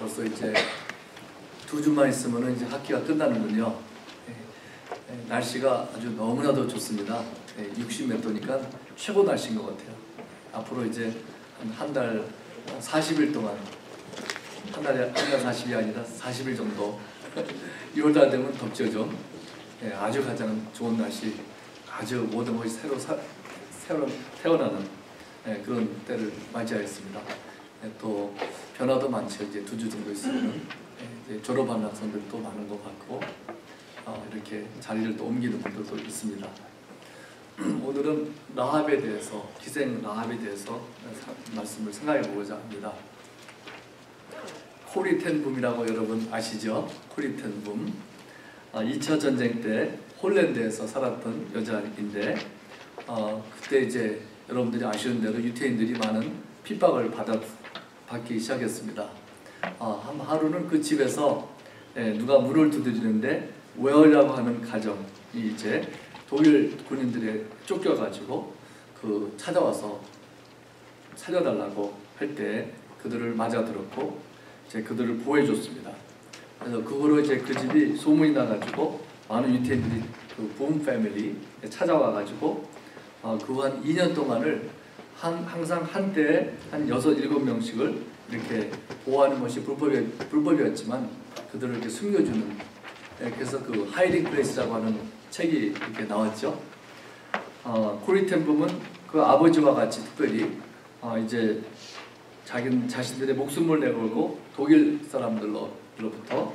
벌써 이제 2주만 있으면 이제 학기가 끝나는군요. 날씨가 아주 너무나도 좋습니다. 60 몇 도니까 최고 날씨인 것 같아요. 앞으로 이제 한 달 40일 동안, 한 달 40일이 아니라 40일 정도 6월달 되면 덥죠 좀. 아주 가장 좋은 날씨, 아주 모든 것이 새로 태어나는 그런 때를 맞이하였습니다. 또 변화도 많죠. 이제 2주 정도 있으면 이제 졸업하는 학생들도 많은 것 같고 이렇게 자리를 또 옮기는 분들도 있습니다. 오늘은 라합에 대해서, 기생 라합에 대해서 말씀을 생각해 보고자 합니다. 코리 텐 붐이라고 여러분 아시죠? 코리 텐 붐. 2차 전쟁 때 홀랜드에서 살았던 여자인데 그때 이제 여러분들이 아시는 대로 유태인들이 많은 핍박을 받기 시작했습니다. 하루는 그 집에서 누가 문을 두드리는데 웨어라고 하는 가정이 이제 독일 군인들에 쫓겨가지고 찾아와서 살려달라고 할 때 그들을 맞아들었고 이제 그들을 보호해줬습니다. 그래서 그거로 이제 그 집이 소문이 나가지고 많은 유태인들이 그 붐 패밀리에 찾아와가지고 그 한 2년 동안을 항상 한때에 한 6, 7명씩을 이렇게 보호하는 것이 불법이었지만 그들을 이렇게 숨겨주는, 그래서 그 하이딩 플레이스라고 하는 책이 이렇게 나왔죠. 코리 텐 붐은 그 아버지와 같이 특별히 이제 자신들의 목숨을 내걸고 독일 사람들로부터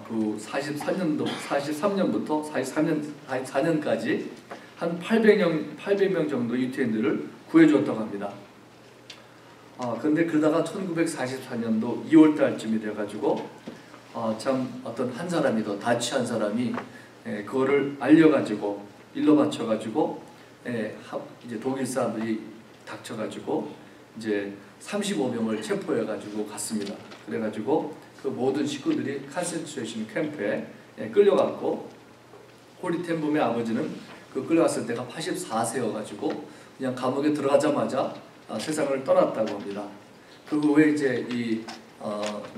그 43년부터 44년까지 한 800명 정도 유태인들을 구해줬다고 합니다. 그런데 그러다가 1944년도 2월 달쯤이 돼가지고 참 어떤 한 사람이 더 다치한 사람이 그거를 알려가지고 일러 바쳐가지고 이제 독일 사람들이 닥쳐가지고 이제 35명을 체포해가지고 갔습니다. 그래가지고 그 모든 식구들이 컨센트레이션 캠프에 끌려갔고 코리 텐 붐의 아버지는 그 끌려갔을 때가 84세여가지고 그냥 감옥에 들어가자마자 세상을 떠났다고 합니다. 그 후에 이제 이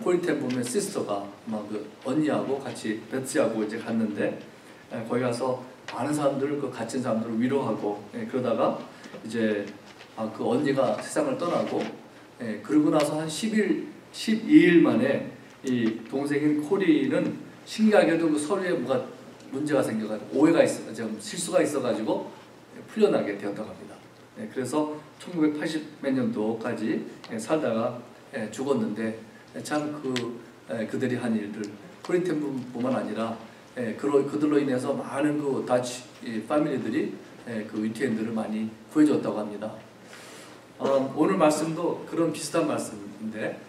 코리 텐 붐의 시스터가 그 언니하고 같이 베츠하고 이제 갔는데 거기 가서 많은 사람들을 그 갇힌 사람들을 위로하고 그러다가 이제 그 언니가 세상을 떠나고 그러고 나서 한 12일 만에 이 동생인 코리는 신기하게도 그 서류에 뭐가 문제가 생겨가지고 오해가 좀 실수가 있어가지고 풀려나게 되었다고 합니다. 그래서 1980 몇 년도까지 살다가 죽었는데 참 그들이 한 일들, 코리 텐 붐뿐만 아니라 그들로 인해서 많은 그 다치 패밀리들이 그 유태인들을 많이 구해줬다고 합니다. 오늘 말씀도 그런 비슷한 말씀인데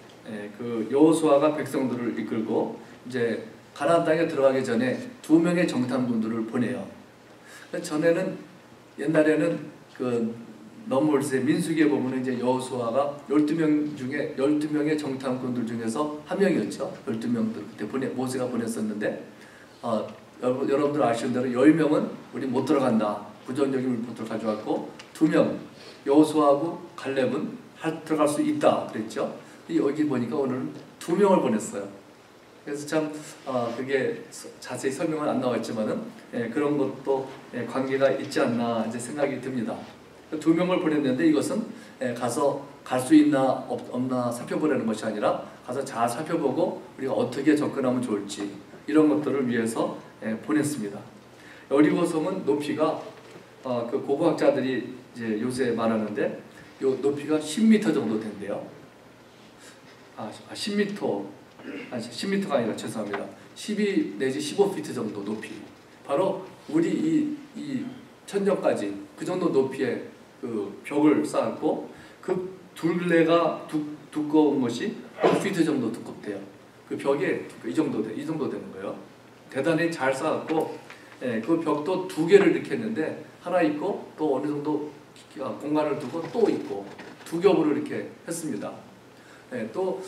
그 여호수아가 백성들을 이끌고 이제 가나안 땅에 들어가기 전에 2명의 정탐꾼들을 보내요. 전에는 옛날에는 그 너물세 민수기에 보면 이제 여호수아가 12명 중에 12명의 정탐꾼들 중에서 한 명이었죠. 12명들 그때 모세가 보냈었는데 여러분들 아시는 대로 10명은 우리 못 들어간다. 부정적인 리포트를 가져왔고 2명 여호수아하고 갈렙은 들어갈 수 있다 그랬죠. 여기 보니까 오늘은 2명을 보냈어요. 그래서 참 그게 자세히 설명은 안 나왔지만은 그런 것도 관계가 있지 않나 이제 생각이 듭니다. 2명을 보냈는데 이것은 가서 갈 수 있나 없나 살펴보려는 것이 아니라 가서 잘 살펴보고 우리가 어떻게 접근하면 좋을지 이런 것들을 위해서 보냈습니다. 여리고성은 높이가 그 고고학자들이 이제 요새 말하는데 요 높이가 10m 정도 된대요. 10m가 아니라 죄송합니다. 12 내지 15피트 정도 높이. 바로 우리 이 천정까지 그 정도 높이의 그 벽을 쌓았고 그 둘레가 두꺼운 것이 5피트 정도 두껍대요. 그 벽에 이 정도 되는 거예요. 대단히 잘 쌓았고 그 벽도 2개를 이렇게 했는데 하나 있고 또 어느 정도 공간을 두고 또 있고 2겹으로 이렇게 했습니다. 또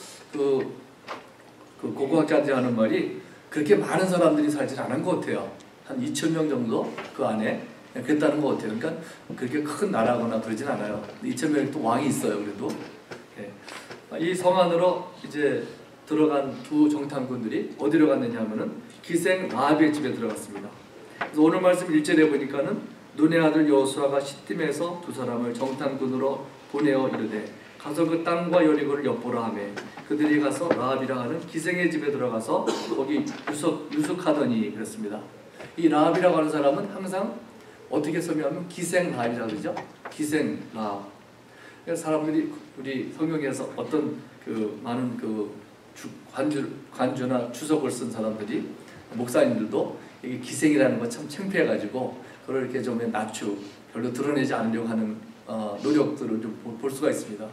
그 고고학자들이 하는 말이 그렇게 많은 사람들이 살지 않은 것 같아요. 한 2,000명 정도 그 안에 그랬다는 것 같아요. 그러니까 그렇게 큰 나라거나 그러진 않아요. 2,000명이 또 왕이 있어요. 그래도 이 성 안으로 이제 들어간 두 정탐꾼들이 어디로 갔느냐 하면은 기생 라합의 집에 들어갔습니다. 그래서 오늘 말씀 1절에 보니까는 눈의 아들 여호수아가 시딤에서 두 사람을 정탐꾼으로 보내어 이르되 가서 그 땅과 여리고를 엿보라 하매 그들이 가서 라합이라 하는 기생의 집에 들어가서 거기 유숙하더니 그랬습니다. 이 라합이라고 하는 사람은 항상 어떻게 설명하면 기생 라합이라고 그러죠. 기생 라합. 사람들이 우리 성경에서 어떤 그 많은 그 관주나 주석을 쓴 사람들이 목사님들도 이게 기생이라는 거 참 창피해가지고 그걸 이렇게 좀 낮추 별로 드러내지 않으려고 하는 노력들을 좀 볼 수가 있습니다.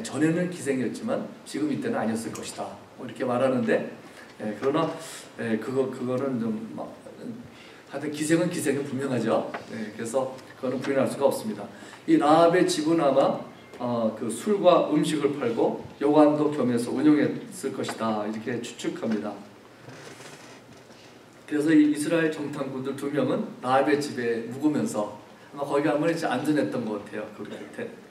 전에는 기생이었지만 지금 이때는 아니었을 것이다. 뭐 이렇게 말하는데 그러나 그거는 좀 하여튼 기생은 분명하죠. 그래서 그거는 부인할 수가 없습니다. 이 라합의 집은 아마 그 술과 음식을 팔고 여관도 겸해서 운영했을 것이다 이렇게 추측합니다. 그래서 이 이스라엘 정탐꾼들 2명은 라합의 집에 묵으면서 아마 거기 가면 이제 안전했던 것 같아요.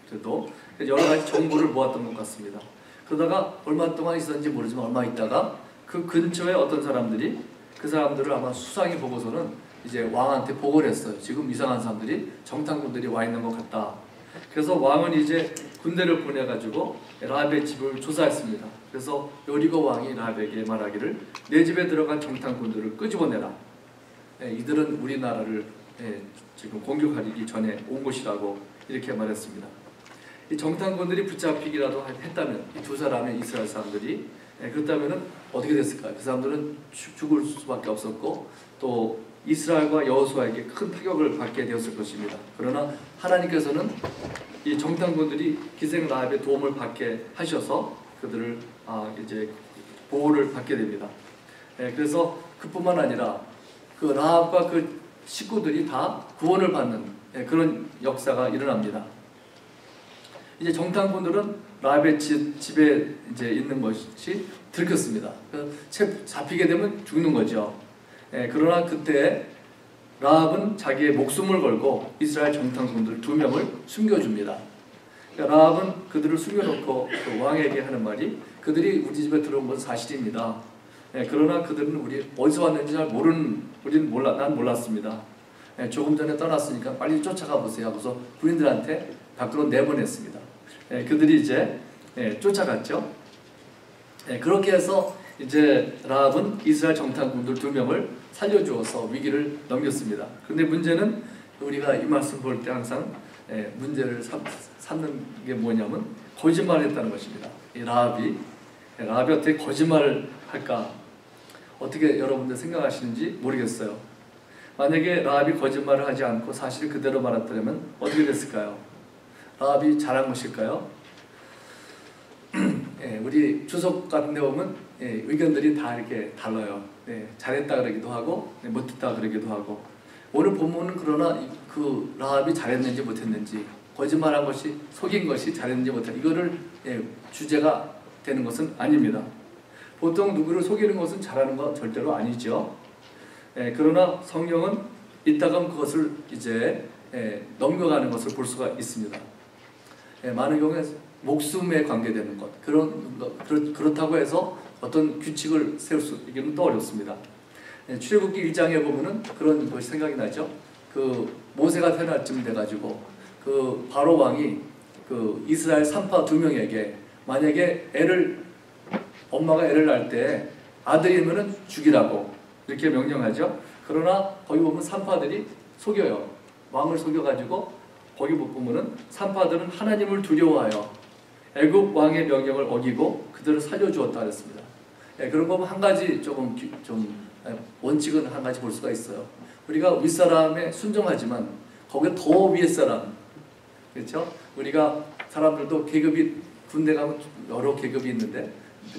그래도 여러 가지 정보를 모았던 것 같습니다. 그러다가 얼마 동안 있었는지 모르지만 얼마 있다가 그 근처에 어떤 사람들이 그 사람들을 아마 수상히 보고서는 이제 왕한테 보고를 했어요. 지금 이상한 사람들이 정탐꾼들이 와 있는 것 같다. 그래서 왕은 이제 군대를 보내가지고 라합의 집을 조사했습니다. 그래서 여리고 왕이 라합에게 말하기를 내 집에 들어간 정탐꾼들을 끄집어내라. 이들은 우리나라를 지금 공격하기 전에 온 곳이라고 이렇게 말했습니다. 이 정탐꾼들이 붙잡히기라도 했다면 이 두 사람의 이스라엘 사람들이 그렇다면은 어떻게 됐을까요? 그 사람들은 죽을 수밖에 없었고 또 이스라엘과 여호수아에게 큰 타격을 받게 되었을 것입니다. 그러나 하나님께서는 이 정탐꾼들이 기생 라합의 도움을 받게 하셔서 그들을 이제 보호를 받게 됩니다. 그래서 그뿐만 아니라 그 라합과 그 식구들이 다 구원을 받는 그런 역사가 일어납니다. 이제 정탐꾼들은 라합의 집에 이제 있는 것이 들켰습니다. 잡히게 되면 죽는 거죠. 그러나 그때 라합은 자기의 목숨을 걸고 이스라엘 정탐꾼들 2명을 숨겨줍니다. 그러니까 라합은 그들을 숨겨놓고 그 왕에게 하는 말이 그들이 우리 집에 들어온 건 사실입니다. 그러나 그들은 우리 어디서 왔는지 잘 난 몰랐습니다. 조금 전에 떠났으니까 빨리 쫓아가 보세요 하고서 부인들한테 밖으로 내보냈습니다. 그들이 이제 쫓아갔죠. 그렇게 해서 이제 라합은 이스라엘 정탐꾼들 2명을 살려주어서 위기를 넘겼습니다. 그런데 문제는 우리가 이 말씀 볼 때 항상 문제를 삼는 게 뭐냐면 거짓말을 했다는 것입니다. 이 라합이 어떻게 거짓말을 할까? 어떻게 여러분들 생각하시는지 모르겠어요. 만약에 라합이 거짓말을 하지 않고 사실 그대로 말했다면 어떻게 됐을까요? 라합이 잘한 것일까요? 우리 주석 같은 데 보면 의견들이 다 이렇게 달라요. 잘했다 그러기도 하고 못했다 그러기도 하고 오늘 본문은 그러나 그 라합이 잘했는지 못했는지 거짓말한 것이 속인 것이 잘했는지 못했는지 이거를 주제가 되는 것은 아닙니다. 보통 누구를 속이는 것은 잘하는 건 절대로 아니죠. 그러나 성경은 이따금 그것을 이제 넘겨가는 것을 볼 수가 있습니다. 많은 경우에 목숨에 관계되는 것 그렇다고 해서 어떤 규칙을 세울 수 있기는 또 어렵습니다. 출애굽기 1장에 보면은 그런 것이 생각이 나죠. 그 모세가 태어날 쯤 돼가지고 그 바로 왕이 그 이스라엘 산파 2명에게 만약에 엄마가 애를 낳을 때 아들이면은 죽이라고 이렇게 명령하죠. 그러나 거기 보면 산파들이 속여요. 왕을 속여가지고 거기 보면은 산파들은 하나님을 두려워하여 애굽 왕의 명령을 어기고 그들을 살려주었다 그랬습니다. 그런 거 보면 한 가지 좀 원칙은 한 가지 볼 수가 있어요. 우리가 윗사람에 순종하지만 거기에 더 위에 사람, 그렇죠? 우리가 사람들도 계급이 군대 가면 여러 계급이 있는데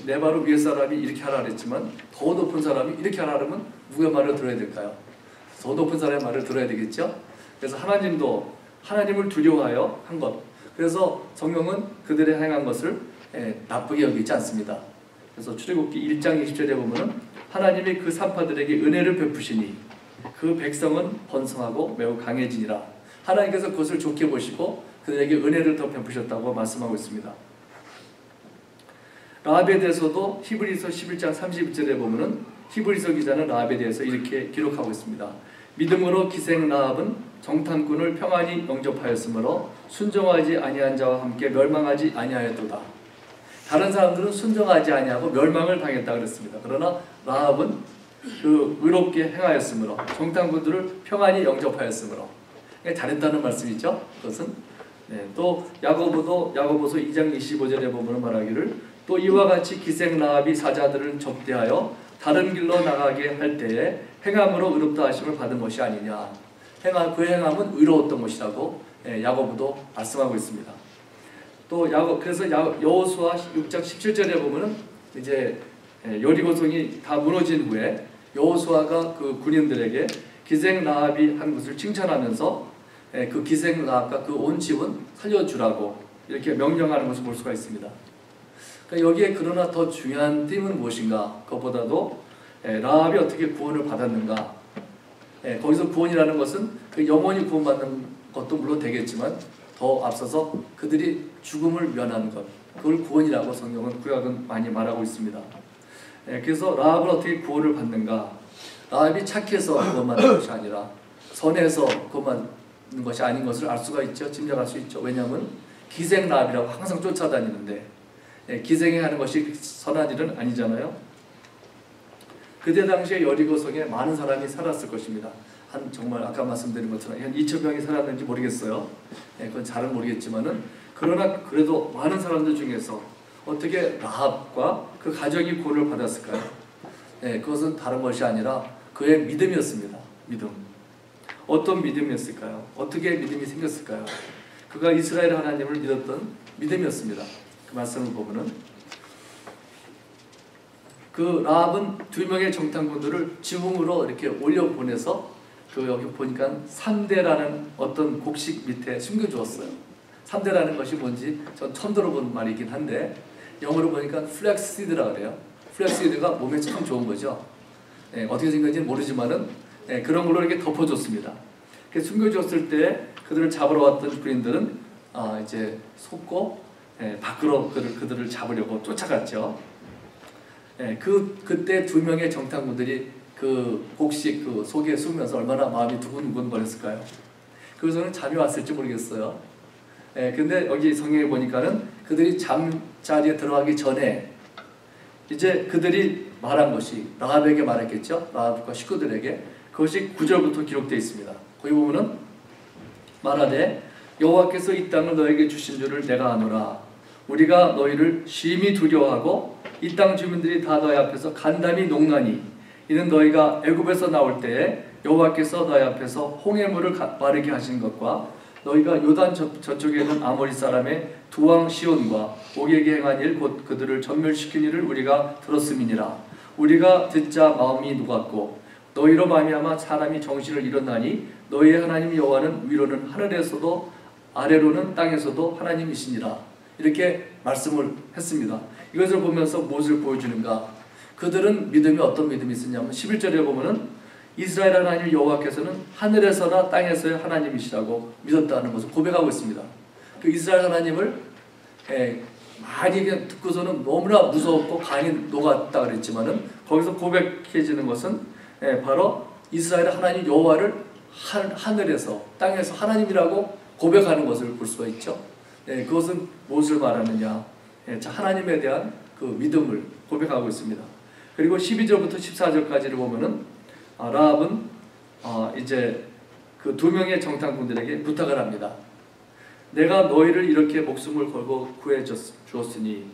내 바로 위에 사람이 이렇게 하라 그랬지만 더 높은 사람이 이렇게 하라 그러면 누구의 말을 들어야 될까요? 더 높은 사람의 말을 들어야 되겠죠? 그래서 하나님도 하나님을 두려워하여 한 것. 그래서 성경은 그들의 행한 것을 나쁘게 여기지 않습니다. 그래서 출애굽기 1장 20절에 보면은 하나님이 그 산파들에게 은혜를 베푸시니 그 백성은 번성하고 매우 강해지니라. 하나님께서 그것을 좋게 보시고 그들에게 은혜를 더 베푸셨다고 말씀하고 있습니다. 라합에 대해서도 히브리서 11장 32절에 보면은 히브리서 기자는 라합에 대해서 이렇게 기록하고 있습니다. 믿음으로 기생 라합은 정탐꾼을 평안히 영접하였으므로 순종하지 아니한 자와 함께 멸망하지 아니하였도다. 다른 사람들은 순종하지 아니하고 멸망을 당했다 그랬습니다. 그러나 라합은 그 의롭게 행하였으므로 정탐꾼들을 평안히 영접하였으므로 잘했다는 말씀이죠. 그것은 또 야고보서 2장 25절에 보면 말하기를 또 이와 같이 기생 라합이 사자들을 접대하여 다른 길로 나가게 할 때에 행함으로 의롭다 하심을 받은 것이 아니냐. 그 행함은 의로웠던 것이라고 야고보도 말씀하고 있습니다. 또 그래서 여호수아 6장 17절에 보면은 이제 여리고성이 다 무너진 후에 여호수아가 그 군인들에게 기생 라합이 한 것을 칭찬하면서 그 기생 라합과 그 온 집은 살려주라고 이렇게 명령하는 것을 볼 수가 있습니다. 그러니까 여기에 그러나 더 중요한 띠은 무엇인가? 그것보다도 라합이 어떻게 구원을 받았는가? 거기서 구원이라는 것은 그 영원히 구원받는 것도 물론 되겠지만 더 앞서서 그들이 죽음을 면하는 것, 그걸 구원이라고 성경은 구약은 많이 말하고 있습니다. 그래서 라합은 어떻게 구원을 받는가? 라합이 착해서 구원받는 것이 아니라 선해서 구원받는 것이 아닌 것을 알 수가 있죠. 짐작할 수 있죠. 왜냐하면 기생 라합이라고 항상 쫓아다니는데 기생이 하는 것이 선한 일은 아니잖아요. 그때 당시에 여리고성에 많은 사람이 살았을 것입니다. 한 정말 아까 말씀드린 것처럼 한 2,000명이 살았는지 모르겠어요. 그건 잘은 모르겠지만은 그러나 그래도 많은 사람들 중에서 어떻게 라합과 그 가정이 구원을 받았을까요? 그것은 다른 것이 아니라 그의 믿음이었습니다. 믿음. 어떤 믿음이었을까요? 어떻게 믿음이 생겼을까요? 그가 이스라엘 하나님을 믿었던 믿음이었습니다. 그 말씀을 보면은 그 라합은 2명의 정탐꾼들을 지붕으로 이렇게 올려 보내서 그 여기 보니까 3대라는 어떤 곡식 밑에 숨겨주었어요. 3대라는 것이 뭔지 전 처음 들어본 말이긴 한데 영어로 보니까 플렉시드라 그래요. 플렉시드가 몸에 참 좋은 거죠. 어떻게 생겼는지 모르지만은 그런 걸로 이렇게 덮어줬습니다. 숨겨줬을 때 그들을 잡으러 왔던 군인들은 이제 속고 밖으로 그들을 잡으려고 쫓아갔죠. 그때 2명의 정탐꾼들이 그 곡식 그 속에 숨으면서 얼마나 마음이 두근두근 거렸을까요? 그래서는 잠이 왔을지 모르겠어요. 근데 여기 성경에 보니까는 그들이 잠자리에 들어가기 전에 이제 그들이 말한 것이 라합에게 말했겠죠. 라합과 식구들에게 그것이 9절부터 기록되어 있습니다. 거기 보면은 말하되 여호와께서 이 땅을 너에게 주신 줄을 내가 아노라. 우리가 너희를 심히 두려워하고 이 땅 주민들이 다 너희 앞에서 간담이 농나니 이는 너희가 애굽에서 나올 때에 여호와께서 너희 앞에서 홍해물을 마르게 하신 것과 너희가 요단 저쪽에 있는 아모리 사람의 두 왕 시온과 옥에게 행한 일 곧 그들을 전멸시킨 일을 우리가 들었음이니라. 우리가 듣자 마음이 녹았고 너희로 말미암아 사람이 정신을 잃었나니 너희의 하나님 여호와는 위로는 하늘에서도 아래로는 땅에서도 하나님이시니라. 이렇게 말씀을 했습니다. 이것을 보면서 무엇을 보여주는가? 그들은 믿음이 어떤 믿음이 있었냐면 11절에 보면은 이스라엘 하나님 여호와께서는 하늘에서나 땅에서의 하나님이시라고 믿었다는 것을 고백하고 있습니다. 그 이스라엘 하나님을 많이 듣고서는 너무나 무서웠고 간이 녹았다 그랬지만은 거기서 고백해지는 것은 바로 이스라엘 하나님 여호와를 하늘에서 땅에서 하나님이라고 고백하는 것을 볼 수가 있죠. 그것은 무엇을 말하느냐? 하나님에 대한 그 믿음을 고백하고 있습니다. 그리고 12절부터 14절까지를 보면은 라합은 이제 그 2명의 정탐꾼들에게 부탁을 합니다. 내가 너희를 이렇게 목숨을 걸고 구해 주었으니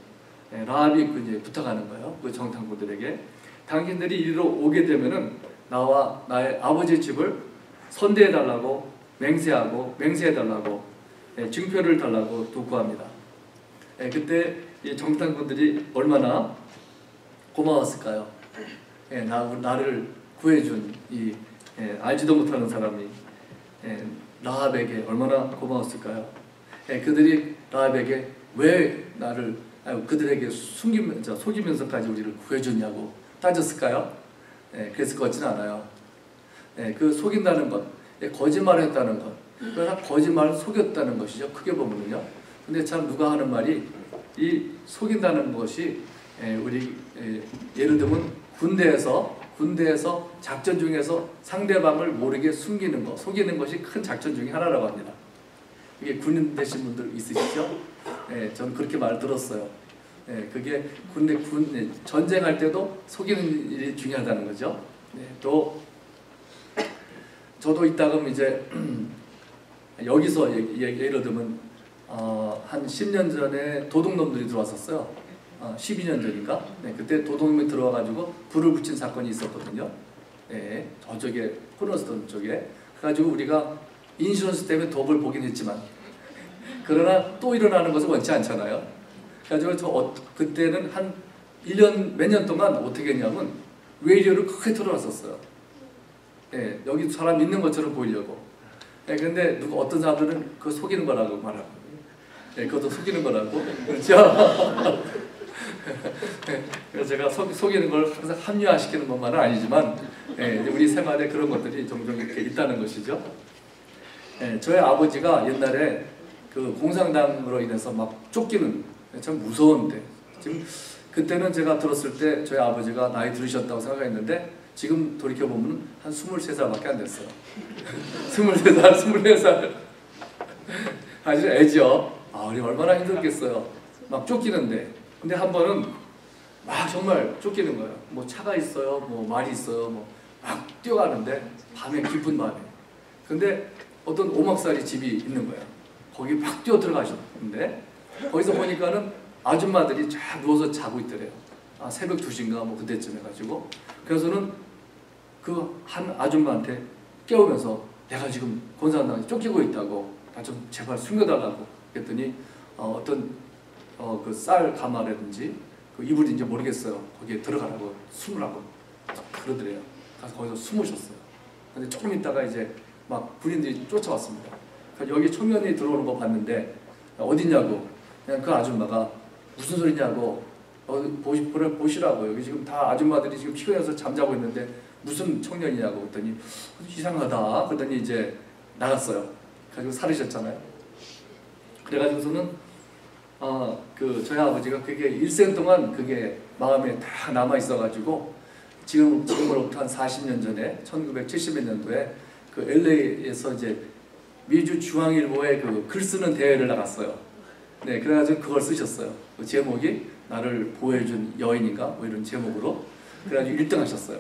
라합이 이제 부탁하는 거예요. 그 정탐꾼들에게 당신들이 이리로 오게 되면은 나와 나의 아버지 집을 선대해 달라고 맹세해 달라고 증표를 달라고 구합니다. 그때 이 정탐꾼들이 얼마나 고마웠을까요? 나를 구해준 이 알지도 못하는 사람이 라합에게 얼마나 고마웠을까요? 그들이 라합에게 왜 나를 그들에게 속이면서까지 우리를 구해줬냐고 따졌을까요? 그랬을 것 같지는 않아요. 그 속인다는 것, 거짓말을 했다는 것, 그러나 거짓말을 속였다는 것이죠. 크게 보면요. 근데 참 누가 하는 말이 이 속인다는 것이 예를 들면 군대에서 작전 중에서 상대방을 모르게 숨기는 것, 속이는 것이 큰 작전 중에 하나라고 합니다. 이게 군인 되신 분들 있으시죠? 저는 그렇게 말 들었어요. 그게 전쟁할 때도 속이는 일이 중요하다는 거죠. 또 저도 이따금 이제 여기서 예를 들면 한 10년 전에 도둑놈들이 들어왔었어요. 12년 전인가? 그때 도둑놈이 들어와가지고 불을 붙인 사건이 있었거든요. 저쪽에 코너스톤 쪽에. 그래가지고 우리가 인슈런스 때문에 덕을 보긴 했지만, 그러나 또 일어나는 것은 원치 않잖아요. 그래가지고 그때는 한 1년 몇 년 동안 어떻게 했냐면 라디오를 크게 틀어놨었어요. 여기 사람 있는 것처럼 보이려고. 근데 어떤 사람들은 그거 속이는 거라고 말하고, 그것도 속이는 거라고. 그렇죠? 그래서 제가 속이는 걸 항상 합리화시키는 것만은 아니지만, 우리 생활에 그런 것들이 종종 이렇게 있다는 것이죠. 저희 아버지가 옛날에 그 공산당으로 인해서 막 쫓기는, 참 무서운데, 지금 그때는 제가 들었을 때 저희 아버지가 나이 들으셨다고 생각했는데 지금 돌이켜보면 한 23살밖에 안 됐어요. 23살, 24살. 사실 애죠. 우리 얼마나 힘들겠어요. 막 쫓기는데. 근데 한 번은 막 정말 쫓기는 거예요. 뭐 차가 있어요, 뭐 말이 있어요, 뭐 막 뛰어가는데 밤에, 깊은 밤에. 근데 어떤 오막살이 집이 있는 거예요. 거기 막 뛰어 들어가셨는데 거기서 보니까는 아줌마들이 쫙 누워서 자고 있더래요. 새벽 2시인가 뭐 그때쯤 해가지고. 그래서는 그 한 아줌마한테 깨우면서 내가 지금 공산당에 쫓기고 있다고, 나 좀 제발 숨겨달라고 그랬더니 어떤 그 쌀 가마라든지 그 이불인지 모르겠어요. 거기에 들어가라고 숨으라고 그러더래요. 가서 거기서 숨으셨어요. 근데 조금 있다가 이제 막 군인들이 쫓아왔습니다. 여기 청년이 들어오는 거 봤는데 어디냐고. 그냥 그 아줌마가 무슨 소리냐고, 보시라고. 여기 지금 다 아줌마들이 지금 피곤해서 잠자고 있는데 무슨 청년이냐고 그랬더니 이상하다. 그랬더니 이제 나갔어요. 가지고 살으셨잖아요. 그래가지고서는 저희 아버지가 그게 일생 동안 그게 마음에 다 남아 있어가지고 지금으로부터 한 40년 전에 1970몇 년도에 그 LA에서 이제 미주 중앙일보에 그 글 쓰는 대회를 나갔어요. 그래가지고 그걸 쓰셨어요. 그 제목이 나를 보호해준 여인인가 뭐 이런 제목으로. 그래가지고 1등 하셨어요.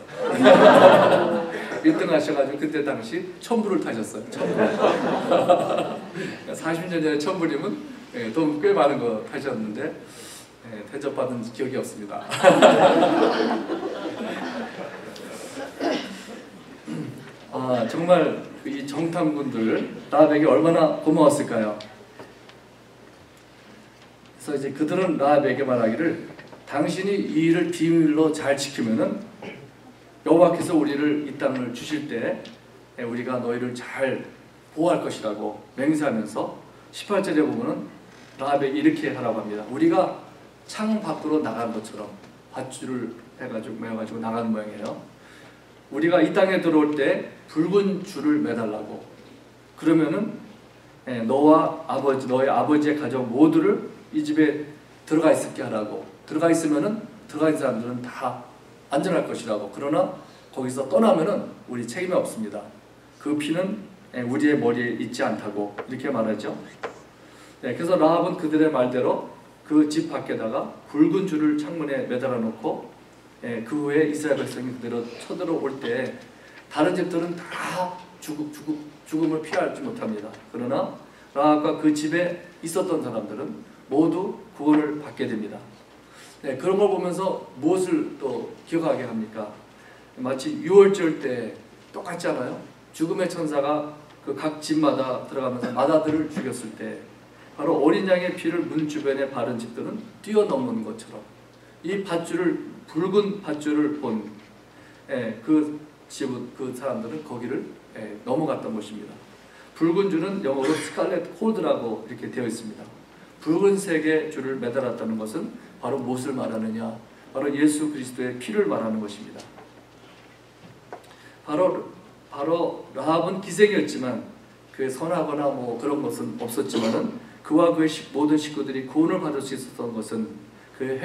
1등 하셔가지고 그때 당시 1000불을 타셨어요. 1000불. 40년 전에 1000불이면 돈 꽤 많은 거 타셨는데 대접받은 기억이 없습니다. 정말 이 정탐꾼들 라합에게 얼마나 고마웠을까요? 그래서 이제 그들은 라합에게 말하기를 당신이 이 일을 비밀로 잘 지키면은 여호와께서 우리를 이 땅을 주실 때 우리가 너희를 잘 보호할 것이라고 맹세하면서 18절에 보면은 라합에게 이렇게 하라고 합니다. 우리가 창 밖으로 나간 것처럼 밧줄을 매가지고 나가는 모양이에요. 우리가 이 땅에 들어올 때 붉은 줄을 매달라고. 그러면은 너의 아버지의 가족 모두를 이 집에 들어가 있게 하라고. 들어가 있으면은 들어가 있는 사람들은 다 안전할 것이라고. 그러나 거기서 떠나면은 우리 책임이 없습니다. 그 피는 우리의 머리에 있지 않다고 이렇게 말하죠. 그래서 라합은 그들의 말대로 그 집 밖에다가 붉은 줄을 창문에 매달아 놓고 그 후에 이스라엘 백성이 그대로 쳐들어올 때 다른 집들은 다 죽음을 피하지 못합니다. 그러나 라합과 그 집에 있었던 사람들은 모두 구원을 받게 됩니다. 그런 걸 보면서 무엇을 또 기억하게 합니까? 마치 유월절 때 똑같지 않아요? 죽음의 천사가 그 각 집마다 들어가면서 마다들을 죽였을 때 바로 어린 양의 피를 문 주변에 바른 집들은 뛰어넘는 것처럼 이 밧줄을, 붉은 밧줄을 본 그 사람들은 거기를 넘어갔던 것입니다. 붉은 줄은 영어로 스칼렛 코드라고 이렇게 되어 있습니다. 붉은색의 줄을 매달았다는 것은 바로 무엇을 말하느냐? 바로 예수 그리스도의 피를 말하는 것입니다. 바로 라합은 기생이었지만 그의 선하거나 뭐 그런 것은 없었지만은 그와 그의 모든 식구들이 구원을 받을 수 있었던 것은 그의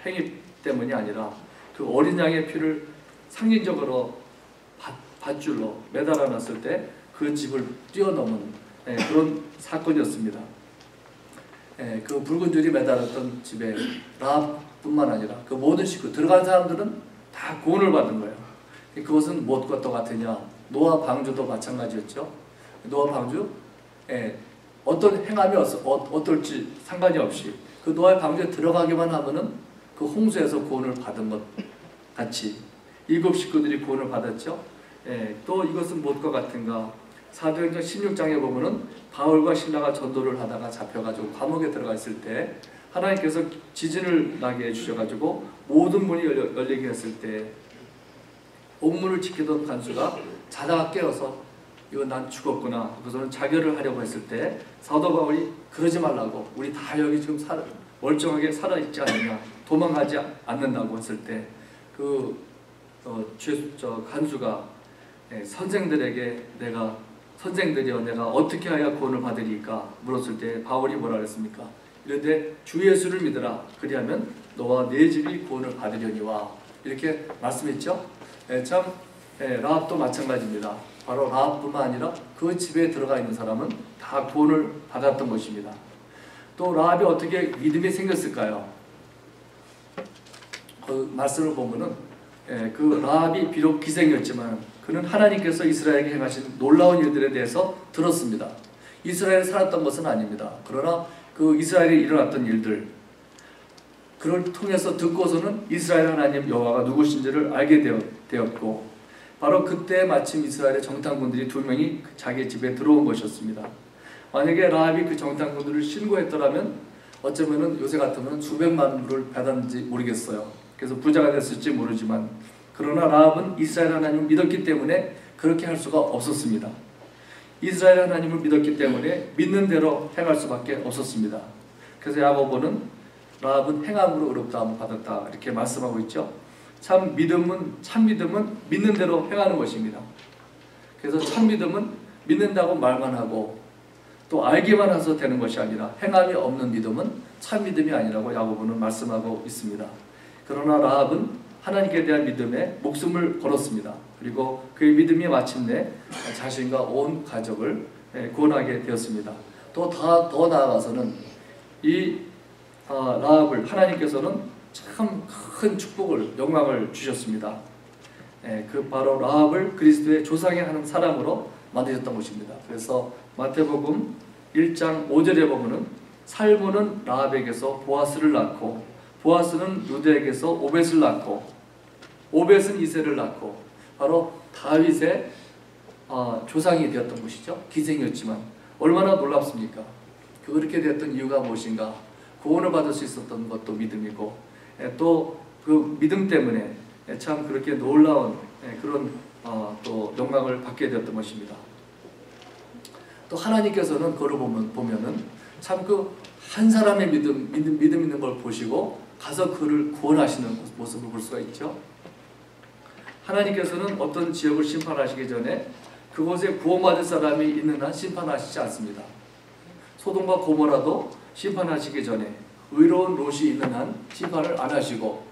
행위 때문이 아니라 그 어린 양의 피를 상징적으로 밧줄로 매달아 놨을 때 그 집을 뛰어넘은 그런 사건이었습니다. 그 붉은 줄이 매달았던 집에 라합뿐만 아니라 그 모든 식구 들어간 사람들은 다 구원을 받은 거예요. 그것은 무엇과 똑같으냐? 노아 방주도 마찬가지였죠. 노아 방주 어떤 행함이 어떨지 상관이 없이 그 노아의 방주에 들어가기만 하면은 그 홍수에서 구원을 받은 것 같이 7 식구들이 구원을 받았죠. 또 이것은 무엇과 같은가? 사도행전 16장에 보면은 바울과 실라가 전도를 하다가 잡혀가지고 감옥에 들어가 있을 때 하나님께서 지진을 나게 해주셔가지고 모든 문이 열리게 했을 때 옥문을 지키던 간수가 자다가 깨어서 이거 난 죽었구나. 그래서는 자결을 하려고 했을 때 사도 바울이 그러지 말라고, 우리 다 여기 지금 멀쩡하게 살아있지 않느냐, 도망가지 않는다고 했을 때 그 간수가 선생들에게 선생들이여 내가 어떻게 하여 구원을 받으리까 물었을 때 바울이 뭐라 그랬습니까? 이런데 주 예수를 믿으라. 그리하면 너와 네 집이 구원을 받으려니와. 이렇게 말씀했죠. 참 라합도 마찬가지입니다. 바로 라합뿐만 아니라 그 집에 들어가 있는 사람은 다 구원을 받았던 것입니다. 또 라합이 어떻게 믿음이 생겼을까요? 그 말씀을 보면은 그 라합이 비록 기생이었지만 그는 하나님께서 이스라엘에게 행하신 놀라운 일들에 대해서 들었습니다. 이스라엘에 살았던 것은 아닙니다. 그러나 그 이스라엘에 일어났던 일들 그를 통해서 듣고서는 이스라엘 하나님 여호와가 누구신지를 알게 되었고 바로 그때 마침 이스라엘의 정탐꾼들이 2명이 자기 집에 들어온 것이었습니다. 만약에 라합이 그 정탐꾼들을 신고했더라면 어쩌면은 요새 같으면 수백만 불을 받았는지 모르겠어요. 그래서 부자가 됐을지 모르지만 그러나 라합은 이스라엘 하나님을 믿었기 때문에 그렇게 할 수가 없었습니다. 이스라엘 하나님을 믿었기 때문에 믿는 대로 행할 수밖에 없었습니다. 그래서 야고보는 라합은 행함으로 의롭다함을 받았다 이렇게 말씀하고 있죠. 참 믿음은 믿는 대로 행하는 것입니다. 그래서 참 믿음은 믿는다고 말만 하고 또 알기만 해서 되는 것이 아니라 행함이 없는 믿음은 참 믿음이 아니라고 야고보는 말씀하고 있습니다. 그러나 라합은 하나님께 대한 믿음에 목숨을 걸었습니다. 그리고 그의 믿음이 마침내 자신과 온 가족을 구원하게 되었습니다. 또 더 나아가서는 이 라합을 하나님께서는 참 큰 축복을 영광을 주셨습니다. 그 바로 라합을 그리스도의 조상이 하는 사람으로 만드셨던 것입니다. 그래서 마태복음 1장 5절에 보면은 살몬은 라합에게서 보아스를 낳고 보아스는 루드에게서 오벳을 낳고 오벳은 이새를 낳고 바로 다윗의 조상이 되었던 것이죠. 기생이었지만 얼마나 놀랍습니까? 그렇게 되었던 이유가 무엇인가? 구원을 받을 수 있었던 것도 믿음이고 또 그 믿음 때문에 참 그렇게 놀라운 그런 또 영광을 받게 되었던 것입니다. 또 하나님께서는 그걸 보면은 참 그 한 사람의 믿음 있는 걸 보시고 가서 그를 구원하시는 모습을 볼 수가 있죠. 하나님께서는 어떤 지역을 심판하시기 전에 그곳에 구원받을 사람이 있는 한 심판하시지 않습니다. 소돔과 고모라도 심판하시기 전에 의로운 롯이 있는 한 심판을 안 하시고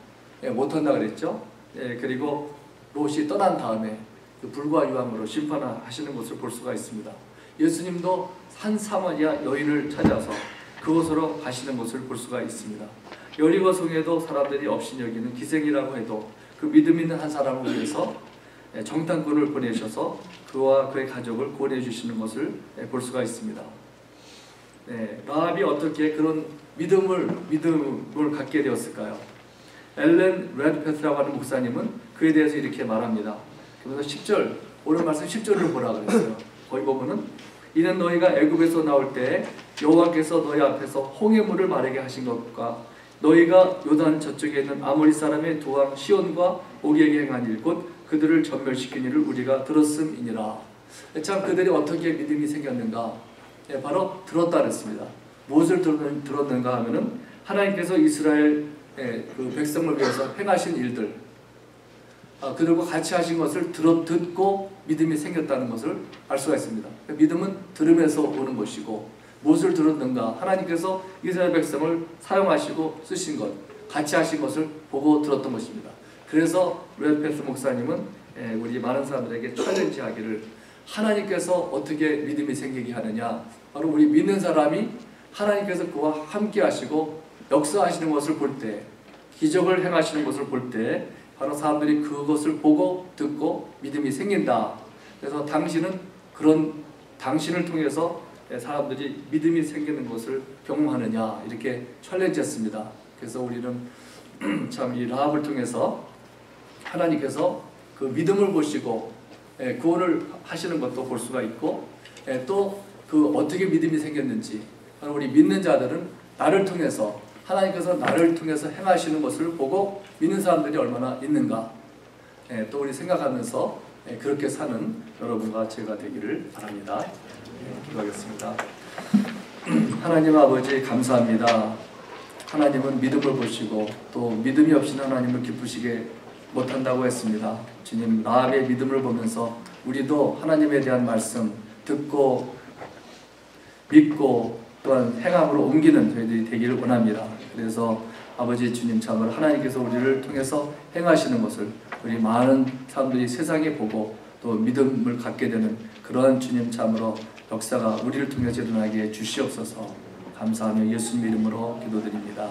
못한다 그랬죠. 그리고 롯이 떠난 다음에 그 불과 유황으로 심판하시는 것을 볼 수가 있습니다. 예수님도 한 사마리아 여인을 찾아서 그곳으로 가시는 것을 볼 수가 있습니다. 여리고 성에도 사람들이 업신여기는 기생이라고 해도 그 믿음 있는 한 사람을 위해서 정탐꾼을 보내셔서 그와 그의 가족을 구원해 주시는 것을 볼 수가 있습니다. 라합이 어떻게 그런 믿음을 갖게 되었을까요? 엘렌 레드패트라고 하는 목사님은 그에 대해서 이렇게 말합니다. 그래서 10절, 오늘 말씀 10절을 보라 그랬어요. 거기 보면은 이는 너희가 애굽에서 나올 때 여호와께서 너희 앞에서 홍해 물을 마르게 하신 것과 너희가 요단 저쪽에 있는 아모리 사람의 두 왕 시온과 오기에게 행한 일 곧 그들을 전멸시킨 일을 우리가 들었음이니라. 참 그들이 어떻게 믿음이 생겼는가? 바로 들었다 그랬습니다. 무엇을 들었는가 하면은 하나님께서 이스라엘 그 백성을 위해서 행하신 일들, 그들과 같이 하신 것을 듣고 믿음이 생겼다는 것을 알 수가 있습니다. 믿음은 들음에서 오는 것이고 무엇을 들었는가? 하나님께서 이스라엘 백성을 사용하시고 쓰신 것, 같이 하신 것을 보고 들었던 것입니다. 그래서 랩페스 목사님은 우리 많은 사람들에게 챌린지하기를, 하나님께서 어떻게 믿음이 생기게 하느냐, 바로 우리 믿는 사람이 하나님께서 그와 함께 하시고 역사하시는 것을 볼 때, 기적을 행하시는 것을 볼 때 바로 사람들이 그것을 보고 듣고 믿음이 생긴다. 그래서 당신은 그런 당신을 통해서 사람들이 믿음이 생기는 것을 경험하느냐, 이렇게 챌린지했습니다. 그래서 우리는 참 이 라합을 통해서 하나님께서 그 믿음을 보시고 구원을 하시는 것도 볼 수가 있고, 또 그 어떻게 믿음이 생겼는지, 우리 믿는 자들은 나를 통해서, 하나님께서 나를 통해서 행하시는 것을 보고 믿는 사람들이 얼마나 있는가, 또 우리 생각하면서 그렇게 사는 여러분과 제가 되기를 바랍니다. 기도하겠습니다. 하나님 아버지 감사합니다. 하나님은 믿음을 보시고 또 믿음이 없이는 하나님을 기쁘시게 못한다고 했습니다. 주님, 라합의 믿음을 보면서 우리도 하나님에 대한 말씀 듣고 믿고 또한 행함으로 옮기는 저희들이 되기를 원합니다. 그래서 아버지 주님, 참으로 하나님께서 우리를 통해서 행하시는 것을 우리 많은 사람들이 세상에 보고 또 믿음을 갖게 되는 그러한 주님 참으로 역사가 우리를 통해서 일어나게 주시옵소서. 감사하며 예수님 이름으로 기도드립니다.